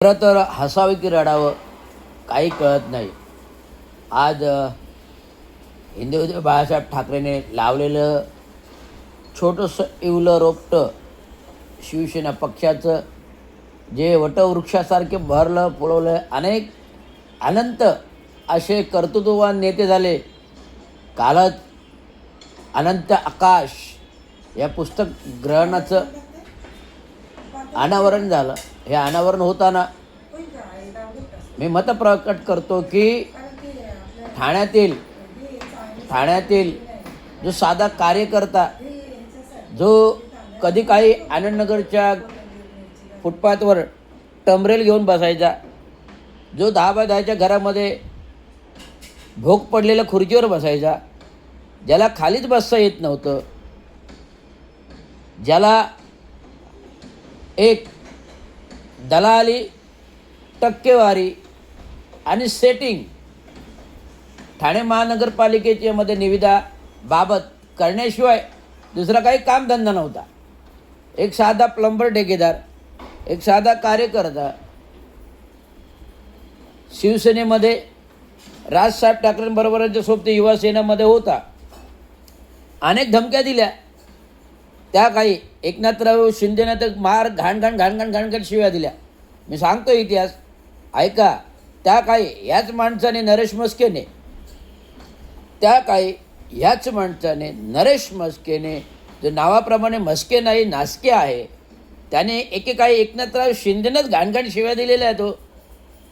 खरं तर हसावं की रडावं काही कळत नाही. आज हिंदुदेव बाळासाहेब ठाकरेने लावलेलं छोटंसं इवलं रोपटं शिवसेना पक्षाचं जे वटवृक्षासारखे भरलं फुलवलं, अनेक अनंत असे कर्तृत्ववान नेते झाले. कालच अनंत आकाश या पुस्तक ग्रहणाचं अनावरण झालं. हे अनावरण होताना मी मत प्रकट करतो की ठाण्यातील जो साधा कार्यकर्ता, जो कधी काही आनंदनगरच्या फुटपाथवर टमरेल घेऊन बसायचा, जो 10x10च्या घरामध्ये भोग पडलेल्या खुर्चीवर बसायचा, ज्याला खालीच बसता येत नव्हतं, ज्याला एक दलाली, टक्केवारी आणि सेटिंग ठाणे महानगरपालिकेच्या मध्ये निविदा बाबत करण्याशिवाय दुसरा काही कामधंदा नव्हता. एक साधा प्लंबर ठेकेदार, एक साधा कार्यकर्ता शिवसेनेमध्ये राजसाहेब ठाकरेंबरोबरच्या सोबत युवा सेनेमध्ये होता. अनेक धमक्या दिल्या. त्या काही एकनाथराव शिंदेने तर मार घाण शिव्या दिल्या. मी सांगतो इतिहास ऐका. त्या काही याच माणसाने नरेश मस्केने जो नावाप्रमाणे मस्के नाही नासके आहे, त्याने एकेकाळी एकनाथराव शिंदेनंच घाणघाण शिव्या दिलेल्या आहेत.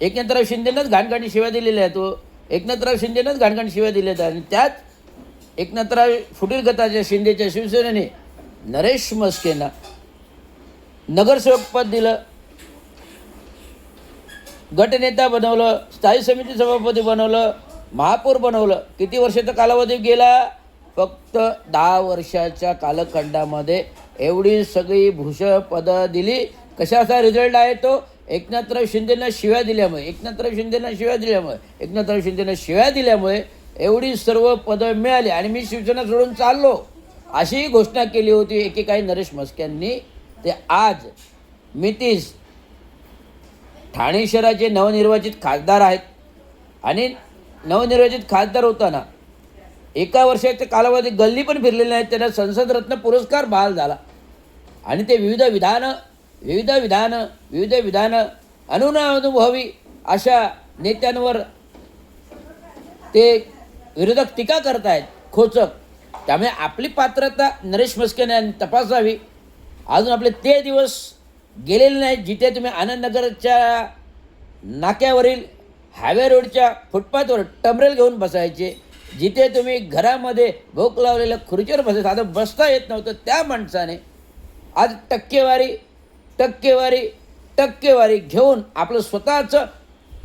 एकनाथराव शिंदेनंच घाणघाण शिव्या दिलेल्या आहेत. आणि त्याच एकनाथराव फुटीर गटाच्या शिंदेच्या शिवसेनेने नरेश मस्केंना नगरसेवक पद दिलं, गटनेता बनवलं, स्थायी समिती सभापती बनवलं, महापौर बनवलं. किती वर्षाचा कालावधी गेला? फक्त 10 वर्षाच्या कालखंडामध्ये एवढी सगळी भूषण पदं दिली. कशाचा रिझल्ट आहे तो? एकनाथराव शिंदेंना शिव्या दिल्यामुळे एवढी सर्व पदं मिळाली आणि मी शिवसेना सोडून चाललो अशी घोषणा केली होती एकेकाळी नरेश मस्क्यांनी. ते आज मितीस ठाणे शहराचे नवनिर्वाचित खासदार आहेत. आणि नवनिर्वाचित खासदार होताना एका वर्षाच्या कालावधी गल्ली पण फिरलेले आहेत. त्यांना संसद रत्न पुरस्कार बहाल झाला. आणि ते विविध विधानं अनुभवी अशा नेत्यांवर ते विरोधक टीका करतायत, खोचक. त्यामुळे आपली पात्रता नरेश मस्केने तपासावी. अजून आपले ते दिवस गेलेले नाहीत जिथे तुम्ही आनंदनगरच्या नाक्यावरील हायवे रोडच्या फुटपाथवर टमरेल घेऊन बसायचे, जिथे तुम्ही घरामध्ये भोक लावलेल्या खुर्चीवर बसायचं, साधं बसता येत नव्हतं. त्या माणसाने आज टक्केवारी घेऊन आपलं स्वतःचं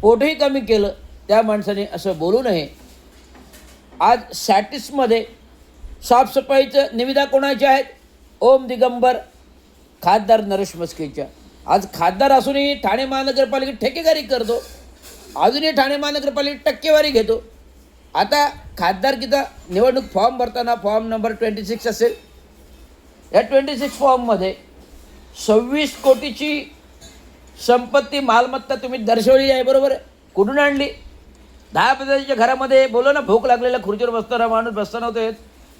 पोटही कमी केलं. त्या माणसाने असं बोलू नये. आज सॅटिसमध्ये साफसफाईचं निविदा कोणाच्या आहेत? ओम दिगंबर, खासदार नरेश मस्केच्या. आज खासदार असूनही ठाणे महानगरपालिकेत ठेकेदारी करतो, अजूनही ठाणे महानगरपालिकेत टक्केवारी घेतो. आता खासदारकीचा निवडणूक फॉर्म भरताना फॉर्म नंबर 26 असेल. या 26 फॉर्ममध्ये 26 कोटीची संपत्ती मालमत्ता तुम्ही दर्शवली आहे, बरोबर? कुठून आणली? 10 घरामध्ये बोलो ना, भूक लागलेल्या खुर्चीवर बसणारा माणूस बसता नव्हता येत.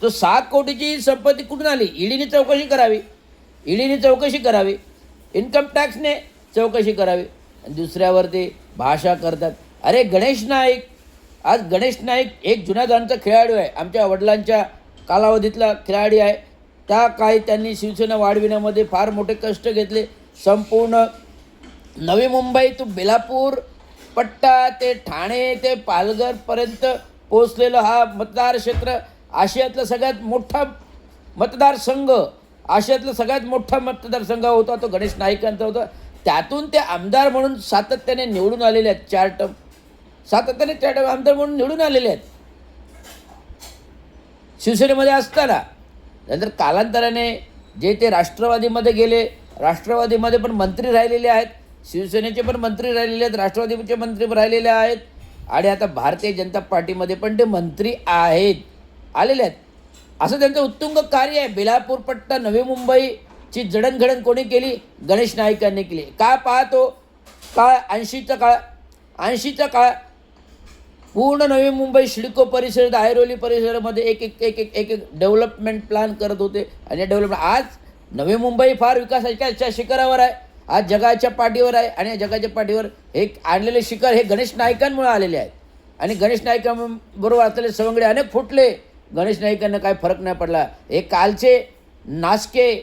तो 7 कोटीची संपत्ती कुठून आली? ईडीने चौकशी करावी, इन्कम टॅक्सने चौकशी करावी. आणि दुसऱ्यावरती भाषा करतात. अरे गणेश नाईक एक जुन्या जाणचा खेळाडू आहे, आमच्या वडिलांच्या कालावधीतला खेळाडू आहे. त्या काही त्यांनी शिवसेना वाढविण्यामध्ये फार मोठे कष्ट घेतले. संपूर्ण नवी मुंबई तो बेलापूर पट्टा ते ठाणे ते पालघरपर्यंत पोचलेलं हा मतदारक्षेत्र, आशियातला सगळ्यात मोठा मतदारसंघ होता तो गणेश नाईकांचा होता. त्यातून ते आमदार म्हणून सातत्याने निवडून आलेले आहेत. 4 टर्म आमदार म्हणून निवडून आलेले आहेत शिवसेनेमध्ये असताना. नंतर कालांतराने जे ते राष्ट्रवादीमध्ये गेले, राष्ट्रवादीमध्ये पण मंत्री राहिलेले आहेत, शिवसेनेचे पण मंत्री राहिलेले आहेत, राष्ट्रवादीचे मंत्री पण राहिलेले आहेत. आणि आता भारतीय जनता पार्टीमध्ये पण ते मंत्री आलेले आहेत. असं त्यांचं उत्तुंग कार्य आहे. बेलापूर पट्टा नवी मुंबईची जडणघडण कोणी केली? गणेश नाईकांनी केली. का पाहतो? काळ 80चा काळ पूर्ण नवी मुंबई सिडको परिसरात ऐरोली परिसरामध्ये एक एक एक एक एक एक डेव्हलपमेंट प्लॅन करत होते. आणि डेव्हलपमेंट आज नवी मुंबई फार विकासाच्या शिखरावर आहे, आज जगाच्या पाठीवर आहे. आणि जगाच्या पाठीवर हे आणलेले शिखर हे गणेश नाईकांमुळे आलेले आहेत. आणि गणेश नाईकांबरोबर असलेले सवंगडे अनेक फुटले. गणेश नाईकांना काय फरक नाही पडला. हे कालचे नासके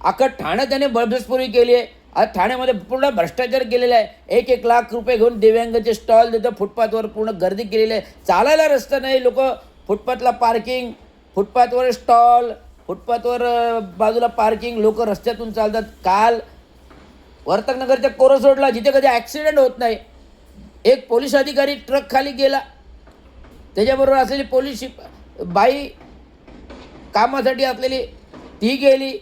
अख्खं ठाण्यात त्याने बळजबरी केली आहे. आज ठाण्यामध्ये पूर्ण भ्रष्टाचार केलेला आहे. 1-1 लाख रुपये घेऊन दिव्यांगाचे स्टॉल देतं, फुटपाथवर पूर्ण गर्दी केलेली आहे. चालायला रस्ता नाही, लोक फुटपाथला पार्किंग, फुटपाथवर स्टॉल, फुटपाथवर बाजूला पार्किंग, लोक रस्त्यातून चालतात. काल वर्तकनगरच्या कोरस रोडला जिथे कधी ॲक्सिडेंट होत नाही, एक पोलीस अधिकारी ट्रक खाली गेला, त्याच्याबरोबर असलेली पोलीस बाई कामासाठी असलेली ती गेली.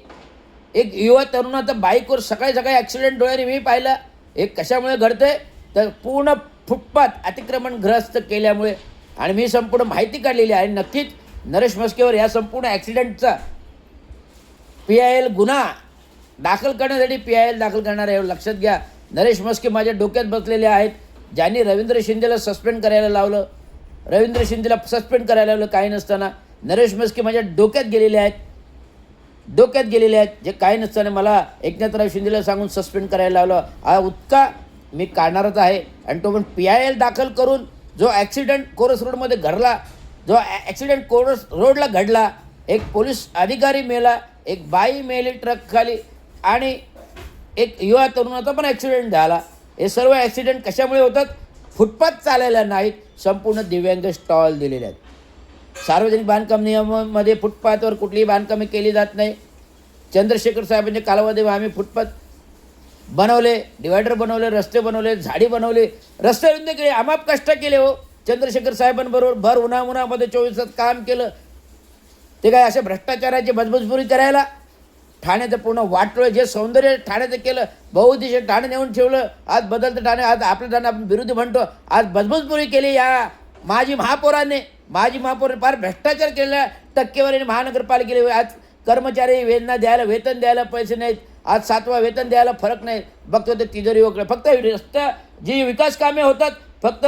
एक युवा तरुणाचा बाईकवर सकाळी ॲक्सिडेंट डोळ्याने मी पाहिला. हे कशामुळे घडतंय तर पूर्ण फुटपाथ अतिक्रमणग्रस्त केल्यामुळे. आणि मी संपूर्ण माहिती काढलेली आहे. नक्कीच नरेश म्हस्केवर या संपूर्ण ॲक्सिडेंटचा PIL गुन्हा दाखल करण्यासाठी PIL दाखल करणार आहे. लक्षात घ्या, नरेश म्हस्के माझ्या डोक्यात बसलेले आहेत. ज्यांनी रवींद्र शिंदेला सस्पेंड करायला लावलं, काही नसताना नरेश म्हस्के माझ्या डोक्यात गेलेले आहेत, जे काही नसताना मला एकनाथराव शिंदेला सांगून सस्पेंड करायला लावलं. हा उत्का मी काढणारच आहे. आणि तो पण PIL दाखल करून जो ॲक्सिडेंट कोरस रोडमध्ये घडला, कोरस रोडला घडला, एक पोलीस अधिकारी मेला, एक बाई मेली ट्रक खाली, आणि एक युवा तरुणाचा पण ॲक्सिडेंट झाला. हे सर्व ॲक्सिडेंट कशामुळे होतात? फुटपाथ चालायला नाहीत, संपूर्ण दिव्यांग स्टॉल दिलेले आहेत. सार्वजनिक बांधकाम नियमामध्ये फुटपाथवर कुठलीही बांधकामे केली जात नाही. चंद्रशेखर साहेबांच्या कालावधीमध्ये आम्ही फुटपाथ बनवले, डिवायडर बनवले, रस्ते बनवले, झाडी बनवली, रस्ते रुंद केले, आम्हाला कष्ट केले हो. चंद्रशेखर साहेबांबरोबर भर उन्हामध्ये 24 तास काम केलं. ते काय अशा भ्रष्टाचाराची बजबजपुरी करायला ठाण्याचं पूर्ण वाटलं. जे सौंदर्य ठाण्याचं केलं, बहुउद्देशीय ठाणे नेऊन ठेवलं. आज बदलतं ठाणे, आज आपलं ठाणे आपण विरोधी म्हणतो. आज बजबजपुरी केली या माजी महापौराने फार भ्रष्टाचार केलेला. टक्केवारीने महानगरपालिकेला आज कर्मचारी वेतन द्यायला पैसे नाहीत. आज 7वा वेतन द्यायला फरक नाही. बघतो ते तिजोरी वगैरे फक्त रस्ता जी विकास कामे होतात, फक्त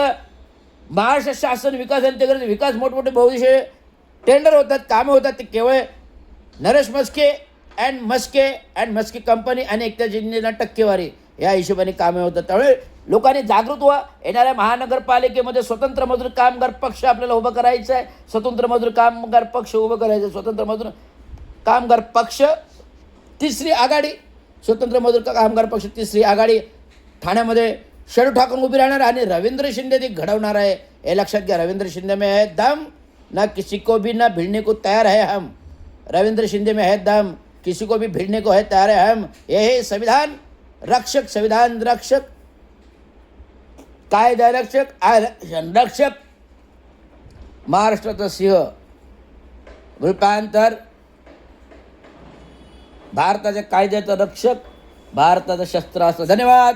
महाराष्ट्र शासन विकास मोठमोठे बहुउद्देशीय टेंडर होतात, कामे होतात, ते केवळ नरेश म्हस्के अँड म्हस्के कंपनी आणि एकता शिंदेना टक्केवारी या हिशोबाने कामे होतात. त्यामुळे लोकांनी जागृत व्हा. येणाऱ्या महानगरपालिकेमध्ये स्वतंत्र मजूर कामगार पक्ष आपल्याला उभं करायचं आहे. स्वतंत्र मजूर कामगार पक्ष तिसरी आघाडी ठाण्यामध्ये शेडू ठाकून उभी राहणार आणि रवींद्र शिंदे ती घडवणार आहे. हे लक्षात घ्या. रवींद्र शिंदे में है दम, ना किसी को भी ना भिड़ने को तैयार है हम. रवींद्र शिंदे में है दम, किसी को भी भिड़ने को है तैयार है हम. ये संविधान रक्षक, कायदा रक्षक, आरक्षण रक्षक, महाराष्ट्राचा सिंह, रूपांतर, भारताच्या कायद्याचं रक्षक, भारताचं शस्त्रास्त्र. धन्यवाद.